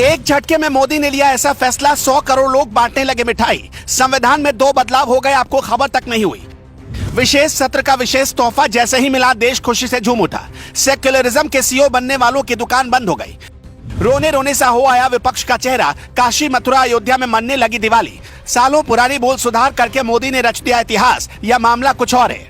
एक झटके में मोदी ने लिया ऐसा फैसला, 100 करोड़ लोग बांटने लगे मिठाई। संविधान में 2 बदलाव हो गए, आपको खबर तक नहीं हुई। विशेष सत्र का विशेष तोहफा जैसे ही मिला, देश खुशी से झूम उठा। सेक्युलरिज्म के सीईओ बनने वालों की दुकान बंद हो गई। रोने रोने सा हो आया विपक्ष का चेहरा। काशी, मथुरा, अयोध्या में मनने लगी दिवाली। सालों पुरानी बोल सुधार करके मोदी ने रच दिया इतिहास। यह मामला कुछ और है।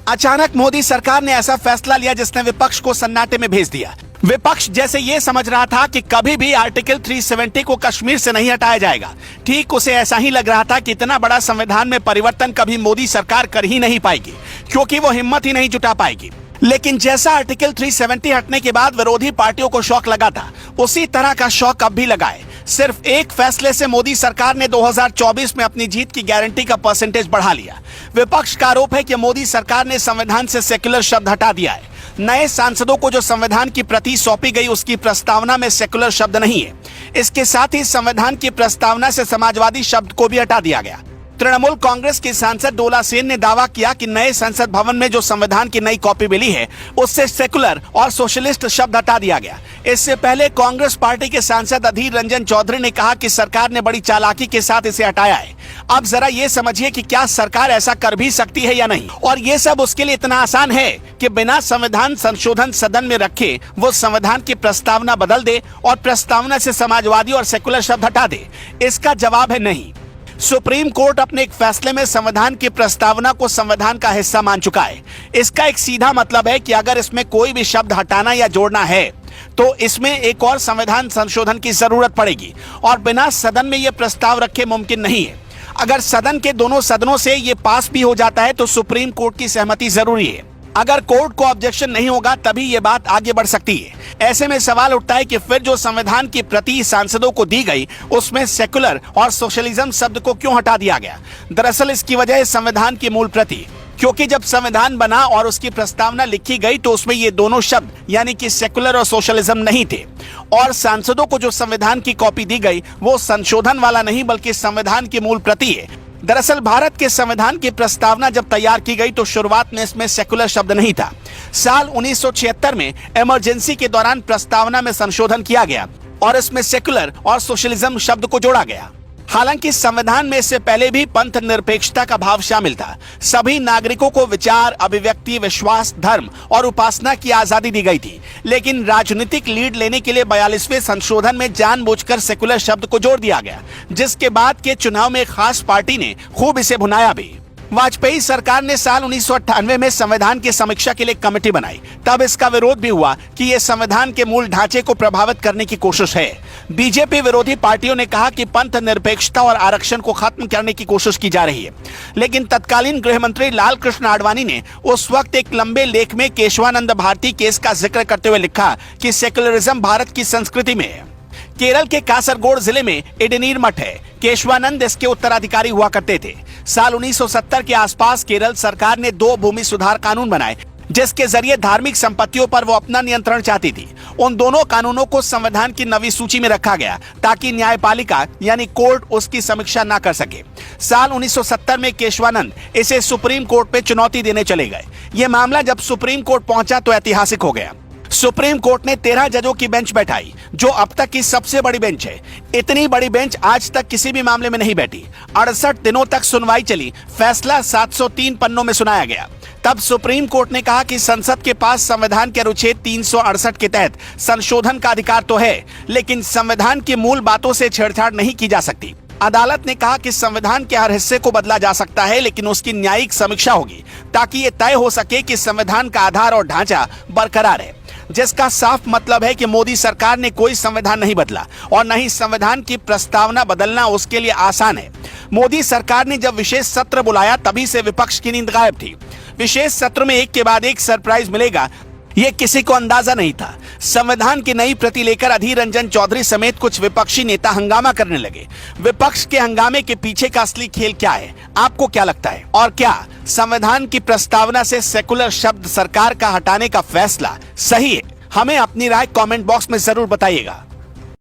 अचानक मोदी सरकार ने ऐसा फैसला लिया जिसने विपक्ष को सन्नाटे में भेज दिया। विपक्ष जैसे ये समझ रहा था कि कभी भी आर्टिकल 370 को कश्मीर से नहीं हटाया जाएगा, ठीक उसे ऐसा ही लग रहा था कि इतना बड़ा संविधान में परिवर्तन कभी मोदी सरकार कर ही नहीं पाएगी, क्योंकि वो हिम्मत ही नहीं जुटा पाएगी। लेकिन जैसा आर्टिकल 370 हटने के बाद विरोधी पार्टियों को शौक लगा था, उसी तरह का शौक अब भी लगा है। सिर्फ एक फैसले से मोदी सरकार ने 2024 में अपनी जीत की गारंटी का परसेंटेज बढ़ा लिया। विपक्ष का आरोप है कि मोदी सरकार ने संविधान से सेक्युलर शब्द हटा दिया है। नए सांसदों को जो संविधान की प्रति सौंपी गई, उसकी प्रस्तावना में सेक्युलर शब्द नहीं है। इसके साथ ही संविधान की प्रस्तावना से समाजवादी शब्द को भी हटा दिया गया। तृणमूल कांग्रेस की सांसद डोला सेन ने दावा किया कि नए संसद भवन में जो संविधान की नई कॉपी मिली है, उससे सेकुलर और सोशलिस्ट शब्द हटा दिया गया। इससे पहले कांग्रेस पार्टी के सांसद अधीर रंजन चौधरी ने कहा कि सरकार ने बड़ी चालाकी के साथ इसे हटाया है। अब जरा ये समझिए कि क्या सरकार ऐसा कर भी सकती है या नहीं, और ये सब उसके लिए इतना आसान है कि बिना संविधान संशोधन सदन में रखे वो संविधान की प्रस्तावना बदल दे और प्रस्तावना से समाजवादी और सेकुलर शब्द हटा दे? इसका जवाब है नहीं। सुप्रीम कोर्ट अपने एक फैसले में संविधान की प्रस्तावना को संविधान का हिस्सा मान चुका है। इसका एक सीधा मतलब है कि अगर इसमें कोई भी शब्द हटाना या जोड़ना है तो इसमें एक और संविधान संशोधन की जरूरत पड़ेगी, और बिना सदन में यह प्रस्ताव रखे मुमकिन नहीं है। अगर सदन के दोनों सदनों से ये पास भी हो जाता है तो सुप्रीम कोर्ट की सहमति जरूरी है। अगर कोर्ट को ऑब्जेक्शन नहीं होगा तभी ये बात आगे बढ़ सकती है। ऐसे में सवाल उठता है कि फिर जो संविधान की प्रति सांसदों को दी गई, उसमें सेकुलर और सोशलिज्म शब्द को क्यों हटा दिया गया? दरअसल इसकी वजह है संविधान की मूल प्रति, क्योंकि जब संविधान बना और उसकी प्रस्तावना लिखी गई तो उसमें ये दोनों शब्द यानी कि सेकुलर और सोशलिज्म नहीं थे, और सांसदों को जो संविधान की कॉपी दी गई वो संशोधन वाला नहीं बल्कि संविधान की मूल प्रति है। दरअसल भारत के संविधान की प्रस्तावना जब तैयार की गई तो शुरुआत में इसमें सेकुलर शब्द नहीं था। साल 1976 में इमरजेंसी के दौरान प्रस्तावना में संशोधन किया गया और इसमें सेकुलर और सोशलिज्म शब्द को जोड़ा गया। हालांकि संविधान में इससे पहले भी पंथ निरपेक्षता का भाव शामिल था। सभी नागरिकों को विचार, अभिव्यक्ति, विश्वास, धर्म और उपासना की आजादी दी गई थी, लेकिन राजनीतिक लीड लेने के लिए 42वें संशोधन में जानबूझकर सेकुलर शब्द को जोड़ दिया गया, जिसके बाद के चुनाव में एक खास पार्टी ने खूब इसे भुनाया भी। वाजपेयी सरकार ने साल 1998 में संविधान की समीक्षा के लिए कमेटी बनाई। तब इसका विरोध भी हुआ कि यह संविधान के मूल ढांचे को प्रभावित करने की कोशिश है। बीजेपी विरोधी पार्टियों ने कहा कि पंथ निरपेक्षता और आरक्षण को खत्म करने की कोशिश की जा रही है। लेकिन तत्कालीन गृह मंत्री लाल कृष्ण आडवाणी ने उस वक्त एक लंबे लेख में केशवानंद भारती केस का जिक्र करते हुए लिखा कि सेकुलरिज्म भारत की संस्कृति में है। केरल के कासरगोड जिले में इडनीर मठ है। केशवानंद इसके उत्तराधिकारी हुआ करते थे। साल 1970 के आसपास केरल सरकार ने 2 भूमि सुधार कानून बनाए, जिसके जरिए धार्मिक संपत्तियों पर वो अपना नियंत्रण चाहती थी। उन दोनों कानूनों को संविधान की नवी सूची में रखा गया ताकि न्यायपालिका यानी कोर्ट उसकी समीक्षा न कर सके। साल 1970 में केशवानंद इसे सुप्रीम कोर्ट पे चुनौती देने चले गए। ये मामला जब सुप्रीम कोर्ट पहुंचा तो ऐतिहासिक हो गया। सुप्रीम कोर्ट ने 13 जजों की बेंच बैठाई, जो अब तक की सबसे बड़ी बेंच है। इतनी बड़ी बेंच आज तक किसी भी मामले में नहीं बैठी। 68 दिनों तक सुनवाई चली। फैसला 703 पन्नों में सुनाया गया। तब सुप्रीम कोर्ट ने कहा कि संसद के पास संविधान के अनुच्छेद 368 के तहत संशोधन का अधिकार तो है, लेकिन संविधान की मूल बातों से छेड़छाड़ नहीं की जा सकती। अदालत ने कहा कि संविधान के हर हिस्से को बदला जा सकता है, लेकिन उसकी न्यायिक समीक्षा होगी ताकि ये तय हो सके कि संविधान का आधार और ढांचा बरकरार है। जिसका साफ मतलब है कि मोदी सरकार ने कोई संविधान नहीं बदला और न ही संविधान की प्रस्तावना बदलना उसके लिए आसान है। मोदी सरकार ने जब विशेष सत्र बुलाया तभी से विपक्ष की नींद गायब थी। विशेष सत्र में एक के बाद एक सरप्राइज मिलेगा, ये किसी को अंदाजा नहीं था। संविधान की नई प्रति लेकर अधीर रंजन चौधरी समेत कुछ विपक्षी नेता हंगामा करने लगे। विपक्ष के हंगामे के पीछे का असली खेल क्या है, आपको क्या लगता है? और क्या संविधान की प्रस्तावना से सेकुलर शब्द सरकार का हटाने का फैसला सही है? हमें अपनी राय कमेंट बॉक्स में जरूर बताइएगा।